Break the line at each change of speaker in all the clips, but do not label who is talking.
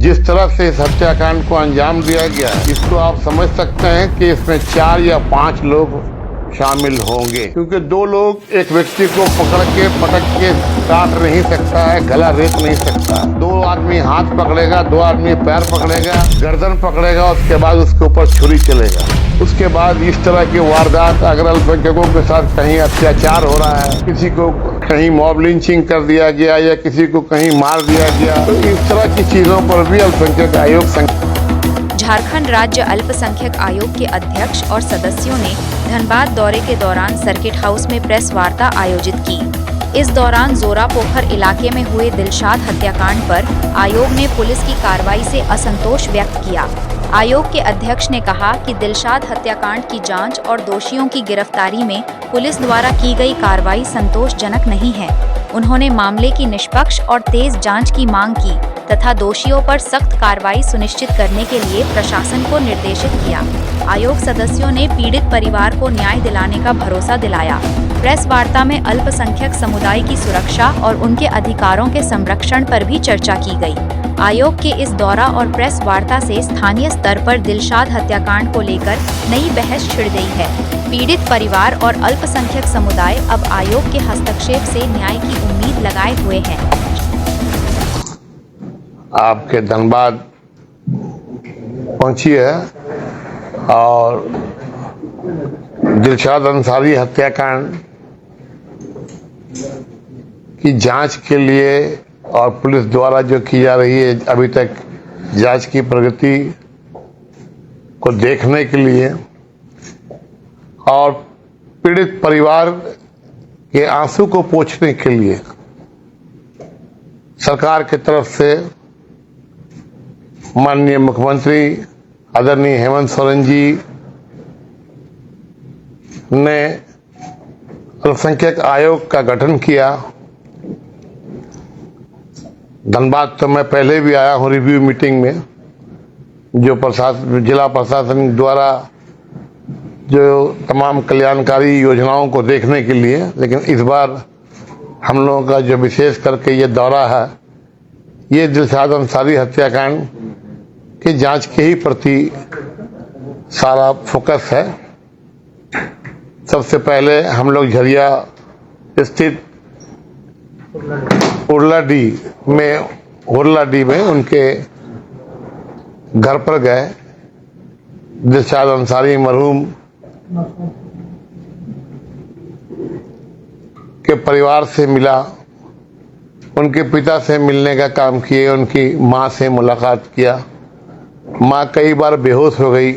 जिस तरह से इस हत्याकांड को अंजाम दिया गया, इसको आप समझ सकते हैं कि इसमें 4 या 5 लोग शामिल होंगे, क्योंकि 2 लोग एक व्यक्ति को पकड़ के पटक के काट नहीं सकता है, गला रेत नहीं सकता। 2 आदमी हाथ पकड़ेगा, 2 आदमी पैर पकड़ेगा, गर्दन पकड़ेगा, उसके बाद उसके ऊपर छुरी चलेगा। उसके बाद इस तरह की वारदात अगर अल्पसंख्यकों के साथ कहीं अत्याचार हो रहा है, किसी को कहीं मॉब लिंचिंग कर दिया गया या किसी को कहीं मार दिया गया, तो इस तरह की चीजों पर भी अल्पसंख्यक आयोग
झारखंड राज्य अल्पसंख्यक आयोग के अध्यक्ष और सदस्यों ने धनबाद दौरे के दौरान सर्किट हाउस में प्रेस वार्ता आयोजित की। इस दौरान जोरापोखर इलाके में हुए दिलशाद हत्याकांड पर आयोग ने पुलिस की कार्रवाई से असंतोष व्यक्त किया। आयोग के अध्यक्ष ने कहा कि दिलशाद हत्याकांड की जांच और दोषियों की गिरफ्तारी में पुलिस द्वारा की गई कार्रवाई संतोषजनक नहीं है। उन्होंने मामले की निष्पक्ष और तेज जांच की मांग की तथा दोषियों पर सख्त कार्रवाई सुनिश्चित करने के लिए प्रशासन को निर्देशित किया। आयोग सदस्यों ने पीड़ित परिवार को न्याय दिलाने का भरोसा दिलाया। प्रेस वार्ता में अल्पसंख्यक समुदाय की सुरक्षा और उनके अधिकारों के संरक्षण पर भी चर्चा की गई। आयोग के इस दौरा और प्रेस वार्ता से स्थानीय स्तर पर दिलशाद हत्याकांड को लेकर नई बहस छिड़ गई है। पीड़ित परिवार और अल्पसंख्यक समुदाय अब आयोग के हस्तक्षेप से न्याय की उम्मीद लगाए हुए हैं।
आपके धनबाद पहुंची है और दिलशाद अंसारी हत्याकांड की जांच के लिए और पुलिस द्वारा जो की जा रही है अभी तक जांच की प्रगति को देखने के लिए और पीड़ित परिवार के आंसू को पोंछने के लिए सरकार की तरफ से माननीय मुख्यमंत्री आदरणीय हेमंत सोरेन जी ने अल्पसंख्यक आयोग का गठन किया। धनबाद तो मैं पहले भी आया हूँ रिव्यू मीटिंग में, जो जिला प्रशासन द्वारा जो तमाम कल्याणकारी योजनाओं को देखने के लिए, लेकिन इस बार हम लोगों का जो विशेष करके ये दौरा है, ये दिलशाद अंसारी हत्याकांड की जांच के ही प्रति सारा फोकस है। सबसे पहले हम लोग झरिया स्थित उर्लाडी में उनके घर पर गए। दिलशाद अंसारी मरहूम के परिवार से मिला, उनके पिता से मिलने का काम किए, उनकी मां से मुलाकात किया। मां कई बार बेहोश हो गई,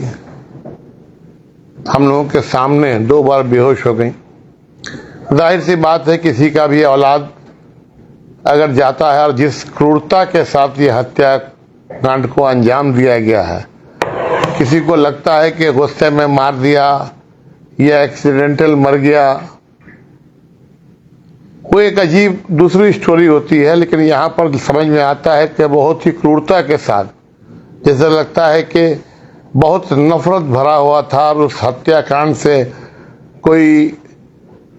हम लोगों के सामने 2 बार बेहोश हो गई। जाहिर सी बात है, किसी का भी औलाद अगर जाता है और जिस क्रूरता के साथ ये हत्याकांड को अंजाम दिया गया है, किसी को लगता है कि गुस्से में मार दिया या एक्सीडेंटल मर गया, वो एक अजीब दूसरी स्टोरी होती है। लेकिन यहाँ पर समझ में आता है कि बहुत ही क्रूरता के साथ, जैसे लगता है कि बहुत नफरत भरा हुआ था और उस हत्याकांड से कोई,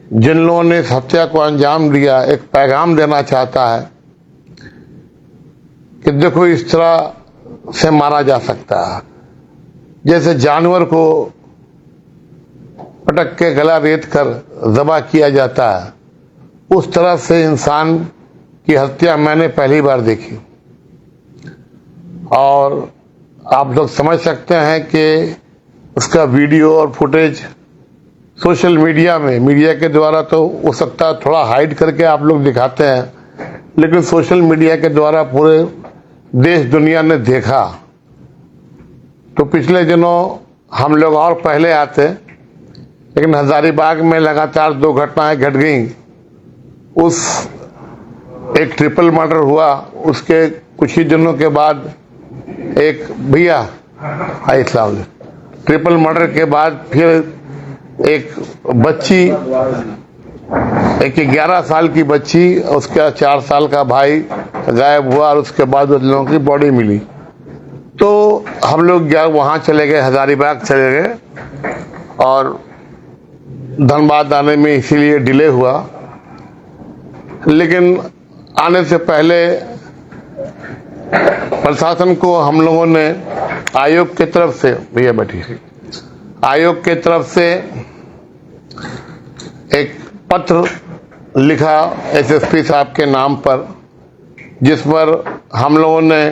जिन लोगों ने इस हत्या को अंजाम दिया, एक पैगाम देना चाहता है कि देखो इस तरह से मारा जा सकता है। जैसे जानवर को पटक के गला रेत कर ज़बह किया जाता है, उस तरह से इंसान की हत्या मैंने पहली बार देखी। और आप लोग समझ सकते हैं कि उसका वीडियो और फुटेज सोशल मीडिया में, मीडिया के द्वारा तो हो सकता है थोड़ा हाइड करके आप लोग दिखाते हैं, लेकिन सोशल मीडिया के द्वारा पूरे देश दुनिया ने देखा। तो पिछले दिनों हम लोग और पहले आते, लेकिन हजारीबाग में लगातार 2 घटनाएं घट गई। उस एक ट्रिपल मर्डर हुआ, उसके कुछ ही दिनों के बाद एक भैया ट्रिपल मर्डर के बाद फिर एक बच्ची, एक 11 साल की बच्ची, उसका 4 साल का भाई गायब हुआ और उसके बाद उन लोगों की बॉडी मिली। तो हम लोग वहाँ चले गए, हजारीबाग चले गए और धनबाद आने में इसीलिए डिले हुआ। लेकिन आने से पहले प्रशासन को हम लोगों ने आयोग के तरफ से, भैया बैठिए, आयोग के तरफ से एक पत्र लिखा एसएसपी साहब के नाम पर, जिस पर हम लोगों ने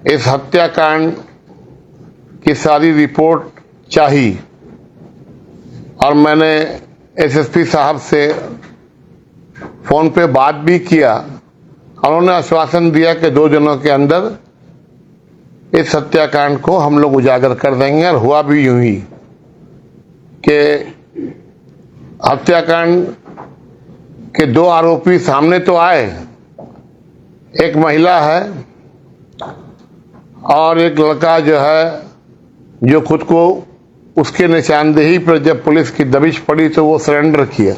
इस हत्याकांड की सारी रिपोर्ट चाही और मैंने एसएसपी साहब से फोन पे बात भी किया। उन्होंने आश्वासन दिया कि 2 दिनों के अंदर इस हत्याकांड को हम लोग उजागर कर देंगे, और हुआ भी यूं ही कि हत्याकांड के 2 आरोपी सामने तो आए, एक महिला है और एक लड़का जो है, जो खुद को उसके निशानदेही पर जब पुलिस की दबिश पड़ी तो वो सरेंडर किया।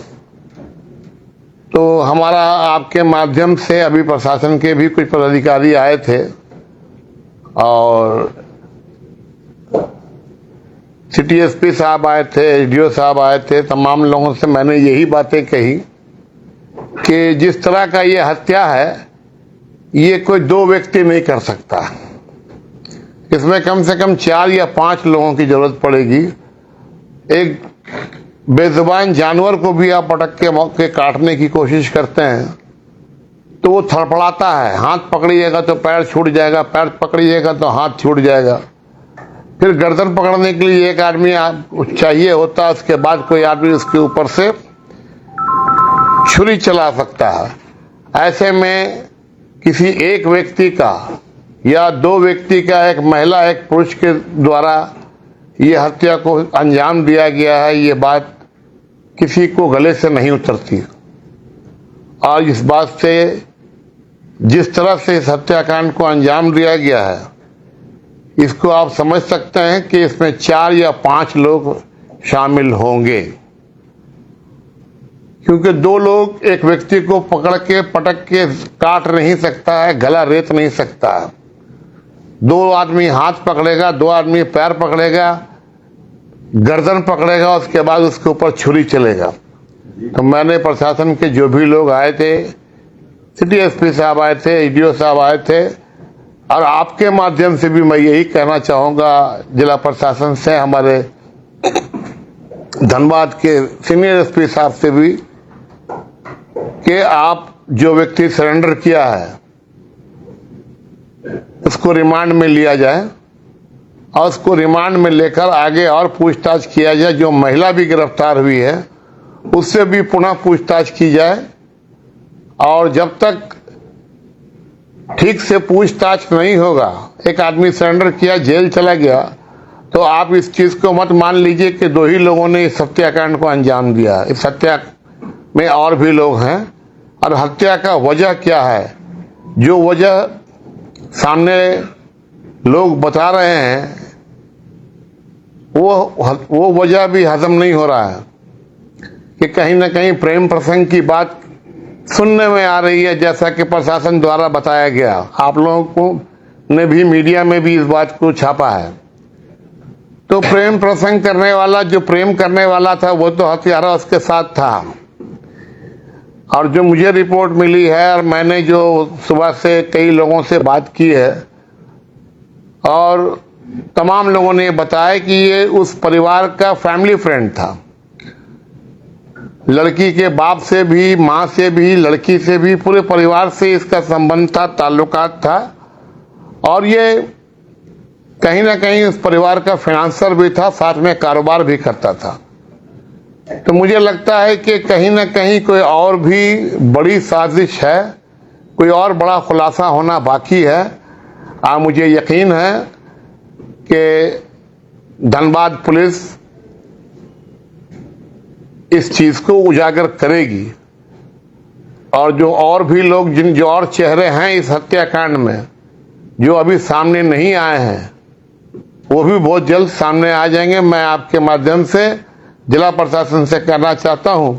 तो हमारा आपके माध्यम से अभी प्रशासन के भी कुछ पदाधिकारी आए थे और सिटी एसपी साहब आए थे, एसडीओ साहब आए थे। तमाम लोगों से मैंने यही बातें कही कि जिस तरह का ये हत्या है, ये कोई 2 व्यक्ति नहीं कर सकता। इसमें कम से कम 4 या 5 लोगों की जरूरत पड़ेगी। एक बेजुबान जानवर को भी आप पटक के मौके काटने की कोशिश करते हैं तो वो थड़फड़ाता है, हाथ पकड़िएगा तो पैर छूट जाएगा, पैर पकड़िएगा तो हाथ छूट जाएगा। फिर गर्दन पकड़ने के लिए एक आदमी चाहिए होता है, उसके बाद कोई आदमी उसके ऊपर से छुरी चला सकता है। ऐसे में किसी एक व्यक्ति का या 2 व्यक्ति का, एक महिला एक पुरुष के द्वारा ये हत्या को अंजाम दिया गया है, ये बात किसी को गले से नहीं उतरती। और इस बात से, जिस तरह से इस हत्याकांड को अंजाम दिया गया है, इसको आप समझ सकते हैं कि इसमें 4 या 5 लोग शामिल होंगे, क्योंकि 2 लोग एक व्यक्ति को पकड़ के पटक के काट नहीं सकता है, गला रेत नहीं सकता है। 2 आदमी हाथ पकड़ेगा, 2 आदमी पैर पकड़ेगा, गर्दन पकड़ेगा, उसके बाद उसके ऊपर छुरी चलेगा। तो मैंने प्रशासन के जो भी लोग आए थे, सिटी एसपी साहब आए थे, एडीओ साहब आए थे, और आपके माध्यम से भी मैं यही कहना चाहूँगा जिला प्रशासन से, हमारे धनबाद के सीनियर एसपी साहब से भी, कि आप जो व्यक्ति सरेंडर किया है उसको रिमांड में लिया जाए और उसको रिमांड में लेकर आगे और पूछताछ किया जाए। जो महिला भी गिरफ्तार हुई है उससे भी पुनः पूछताछ की जाए, और जब तक ठीक से पूछताछ नहीं होगा, एक आदमी सरेंडर किया, जेल चला गया, तो आप इस चीज को मत मान लीजिए कि 2 ही लोगों ने इस हत्याकांड को अंजाम दिया। इस हत्या में और भी लोग हैं, और हत्या का वजह क्या है, जो वजह सामने लोग बता रहे हैं, वो वजह भी हजम नहीं हो रहा है कि कहीं ना कहीं प्रेम प्रसंग की बात सुनने में आ रही है, जैसा कि प्रशासन द्वारा बताया गया। आप लोगों को ने भी मीडिया में भी इस बात को छापा है। तो प्रेम प्रसंग करने वाला, जो प्रेम करने वाला था, वो तो हत्यारा उसके साथ था। और जो मुझे रिपोर्ट मिली है, और मैंने जो सुबह से कई लोगों से बात की है, और तमाम लोगों ने बताया कि ये उस परिवार का फैमिली फ्रेंड था। लड़की के बाप से भी, माँ से भी, लड़की से भी, पूरे परिवार से इसका संबंध था, ताल्लुकात था, और ये कहीं ना कहीं उस परिवार का फाइनेंसर भी था, साथ में कारोबार भी करता था। तो मुझे लगता है कि कहीं ना कहीं कोई और भी बड़ी साजिश है, कोई और बड़ा खुलासा होना बाकी है। मुझे यकीन है कि धनबाद पुलिस इस चीज को उजागर करेगी, और जो और भी लोग, जो और चेहरे हैं इस हत्याकांड में, जो अभी सामने नहीं आए हैं, वो भी बहुत जल्द सामने आ जाएंगे। मैं आपके माध्यम से जिला प्रशासन से कहना चाहता हूं,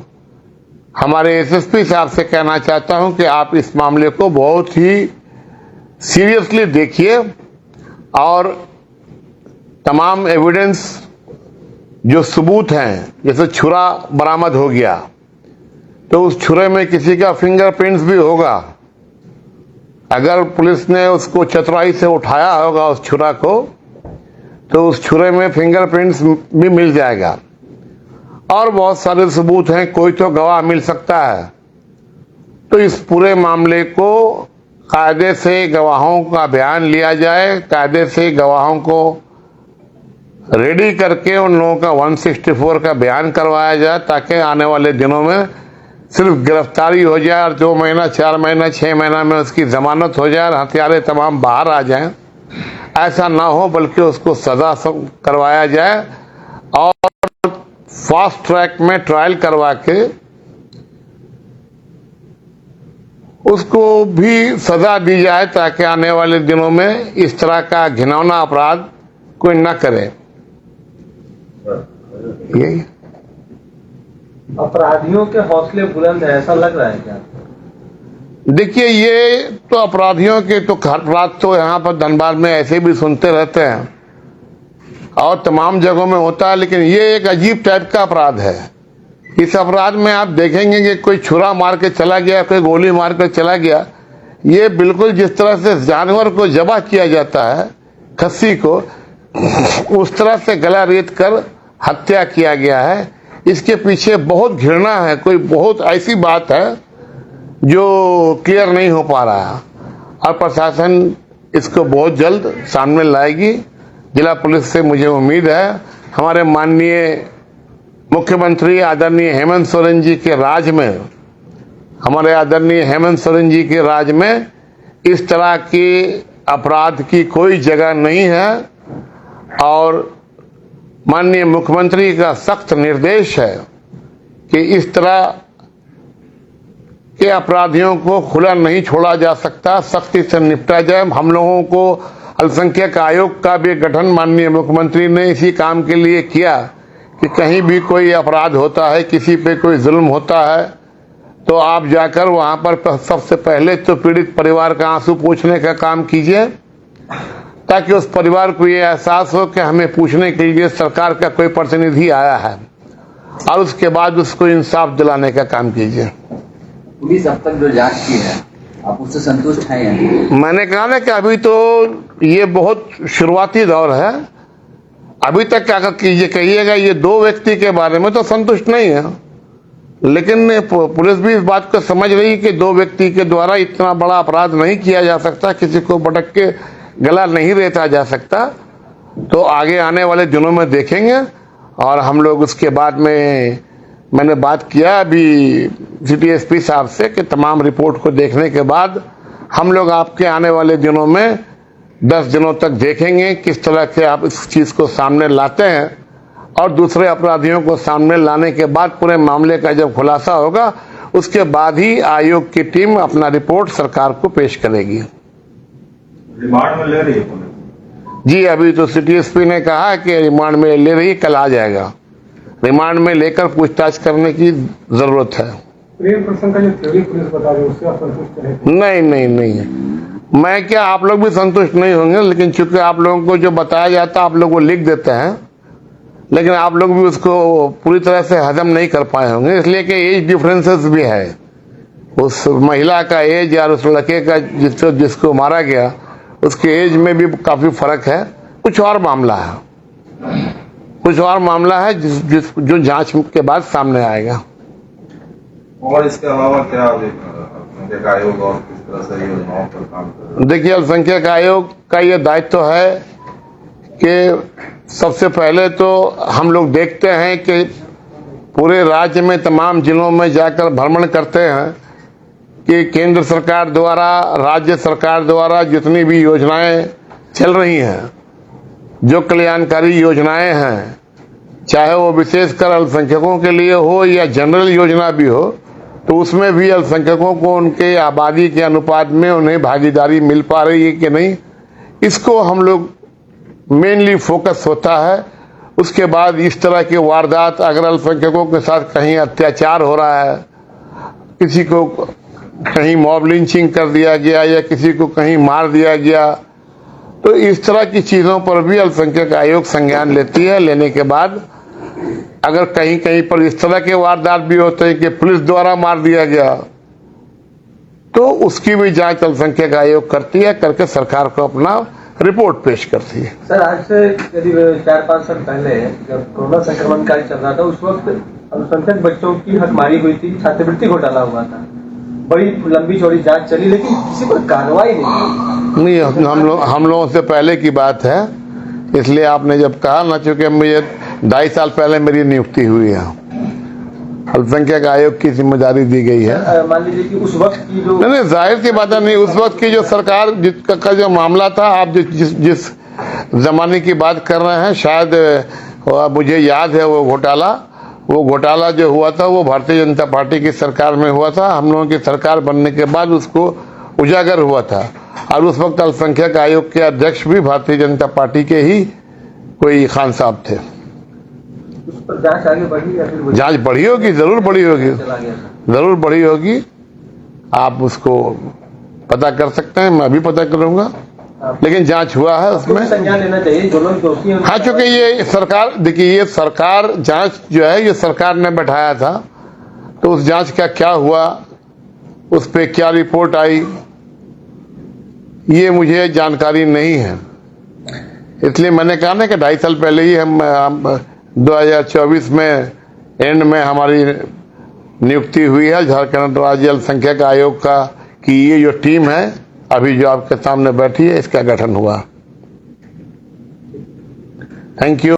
हमारे एसएसपी साहब से कहना चाहता हूं कि आप इस मामले को बहुत ही सीरियसली देखिए, और तमाम एविडेंस जो सबूत हैं, जैसे छुरा बरामद हो गया, तो उस छुरे में किसी का फिंगरप्रिंट्स भी होगा। अगर पुलिस ने उसको चतुराई से उठाया होगा उस छुरा को, तो उस छुरे में फिंगरप्रिंट्स भी मिल जाएगा और बहुत सारे सबूत हैं, कोई तो गवाह मिल सकता है। तो इस पूरे मामले को कायदे से गवाहों का बयान लिया जाए, कायदे से गवाहों को रेडी करके उन लोगों का 164 का बयान करवाया जाए, ताकि आने वाले दिनों में सिर्फ गिरफ्तारी हो जाए और 2 महीना 4 महीना 6 महीना में उसकी जमानत हो जाए और हथियारे तमाम बाहर आ जाएं। ऐसा ना हो, बल्कि उसको सजा करवाया जाए और फास्ट ट्रैक में ट्रायल करवा के उसको भी सजा दी जाए, ताकि आने वाले दिनों में इस तरह का घिनौना अपराध कोई न करे। यही
अपराधियों के हौसले बुलंद है, ऐसा लग रहा है क्या?
देखिए, ये तो अपराधियों के तो अपराध तो यहाँ पर धनबाद में ऐसे भी सुनते रहते हैं और तमाम जगहों में होता है, लेकिन ये एक अजीब टाइप का अपराध है। इस अपराध में आप देखेंगे कि कोई छुरा मार के चला गया, कोई गोली मार कर चला गया। ये बिल्कुल जिस तरह से जानवर को ज़बह किया जाता है, खस्सी को, उस तरह से गला रेत कर हत्या किया गया है। इसके पीछे बहुत घृणा है, कोई बहुत ऐसी बात है जो क्लियर नहीं हो पा रहा है और प्रशासन इसको बहुत जल्द सामने लाएगी। जिला पुलिस से मुझे उम्मीद है हमारे माननीय मुख्यमंत्री आदरणीय हेमंत सोरेन जी के राज में, हमारे आदरणीय हेमंत सोरेन जी के राज में इस तरह के अपराध की कोई जगह नहीं है और माननीय मुख्यमंत्री का सख्त निर्देश है कि इस तरह के अपराधियों को खुला नहीं छोड़ा जा सकता, सख्ती से निपटा जाए। हम लोगों को अल्पसंख्यक आयोग का भी गठन माननीय मुख्यमंत्री ने इसी काम के लिए किया कि कहीं भी कोई अपराध होता है, किसी पे कोई जुल्म होता है, तो आप जाकर वहां पर सबसे पहले तो पीड़ित परिवार का आंसू पोंछने का काम कीजिए, ताकि उस परिवार को ये एहसास हो कि हमें पूछने के लिए सरकार का कोई प्रतिनिधि आया है, और उसके बाद उसको इंसाफ दिलाने का काम कीजिए।
पुलिस अब तक जो जांच की है, आप उससे संतुष्ट हैं या नहीं?
मैंने कहा ना कि अभी तो ये बहुत शुरुआती दौर है। अभी तक क्या कहिएगा, ये 2 व्यक्ति के बारे में तो संतुष्ट नहीं है, लेकिन पुलिस भी इस बात को समझ रही कि 2 व्यक्ति के द्वारा इतना बड़ा अपराध नहीं किया जा सकता, किसी को भटक के गला नहीं रेता जा सकता। तो आगे आने वाले दिनों में देखेंगे और हम लोग उसके बाद में मैंने बात किया अभी सिटी एसपी साहब से कि तमाम रिपोर्ट को देखने के बाद हम लोग आपके आने वाले दिनों में 10 दिनों तक देखेंगे किस तरह से आप इस चीज़ को सामने लाते हैं, और दूसरे अपराधियों को सामने लाने के बाद पूरे मामले का जब खुलासा होगा, उसके बाद ही आयोग की टीम अपना रिपोर्ट सरकार को पेश करेगी।
रिमांड में ले रही है पुलिस?
जी, अभी तो सिटी एसपी ने कहा है कि रिमांड में ले रही, कल आ जाएगा। रिमांड में लेकर पूछताछ करने की जरूरत है।
प्रेम प्रसंग का जो थ्योरी पुलिस बता रही है, उससे आप संतुष्ट हैं?
नहीं, मैं क्या, आप लोग भी संतुष्ट नहीं होंगे, लेकिन चूंकि आप लोगों को जो बताया जाता है आप लोग वो लिख देते हैं, लेकिन आप लोग भी उसको पूरी तरह से हजम नहीं कर पाए होंगे, इसलिए कि एज डिफरेंसेस भी है। उस महिला का एज और उस लड़के का जिसको मारा गया उसके एज में भी काफी फर्क है। कुछ और मामला है जो जांच के बाद सामने आएगा।
और इसके अलावा क्या अल्पसंख्यक आयोग और किस तरह से योजनाओं पर काम कर रहा है?
देखिए, अल्पसंख्यक आयोग का ये दायित्व है कि सबसे पहले तो हम लोग देखते हैं कि पूरे राज्य में तमाम जिलों में जाकर भ्रमण करते हैं कि केंद्र सरकार द्वारा, राज्य सरकार द्वारा जितनी भी योजनाएं चल रही हैं, जो कल्याणकारी योजनाएं हैं, चाहे वो विशेषकर अल्पसंख्यकों के लिए हो या जनरल योजना भी हो, तो उसमें भी अल्पसंख्यकों को उनके आबादी के अनुपात में उन्हें भागीदारी मिल पा रही है कि नहीं, इसको हम लोग मेनली फोकस होता है। उसके बाद इस तरह की वारदात, अगर अल्पसंख्यकों के साथ कहीं अत्याचार हो रहा है, किसी को कहीं मॉब लिंचिंग कर दिया गया या किसी को कहीं मार दिया गया, तो इस तरह की चीज़ों पर भी अल्पसंख्यक आयोग संज्ञान लेती है। लेने के बाद अगर कहीं कहीं पर इस तरह के वारदात भी होते हैं कि पुलिस द्वारा मार दिया गया, तो उसकी भी जांच अल्पसंख्यक आयोग करती है, करके सरकार को अपना रिपोर्ट पेश करती है।
सर, आज से करीब 4-5 साल पहले जब कोरोना संक्रमण काल चल रहा था, उस वक्त अल्पसंख्यक बच्चों की हकमारी हुई थी, छात्रवृत्ति घोटाला हुआ था, बड़ी लंबी चौड़ी जांच चली, लेकिन किसी पर कार्रवाई नहीं।
हम लोगों से पहले की बात है, इसलिए आपने जब कहा ना, चूंकि मुझे 2.5 साल पहले मेरी नियुक्ति हुई है, अल्पसंख्यक आयोग की जिम्मेदारी दी गई है।
मान लीजिए कि उस वक्त की जो
नहीं, जाहिर सी बात है, नहीं, उस वक्त की जो सरकार का जो मामला था, आप जिस जमाने की बात कर रहे हैं, शायद मुझे याद है वो घोटाला जो हुआ था वो भारतीय जनता पार्टी की सरकार में हुआ था। हम लोगों की सरकार बनने के बाद उसको उजागर हुआ था, और उस वक्त अल्पसंख्यक आयोग के अध्यक्ष भी भारतीय जनता पार्टी के ही कोई खान साहब थे।
उस पर जांच आगे बढ़ी या फिर
जांच बढ़ी होगी, जरूर बढ़ी होगी,
चला गया?
जरूर बढ़ी होगी। आप उसको पता कर सकते हैं, मैं भी पता करूंगा, लेकिन जांच हुआ है उसमें।
संज्ञान लेना चाहिए जो लोग दोषी हैं।
हाँ, चूंकि ये सरकार, देखिए, ये सरकार जांच जो है ये सरकार ने बैठाया था, तो उस जांच का क्या हुआ, उस पे क्या रिपोर्ट आई, ये मुझे जानकारी नहीं है। इसलिए मैंने कहा ना कि 2.5 साल पहले ही हम 2024 में एंड में हमारी नियुक्ति हुई है झारखंड राज्य अल्पसंख्यक आयोग का, कि ये जो टीम है अभी जो आपके सामने बैठी है, इसका गठन हुआ। Thank you.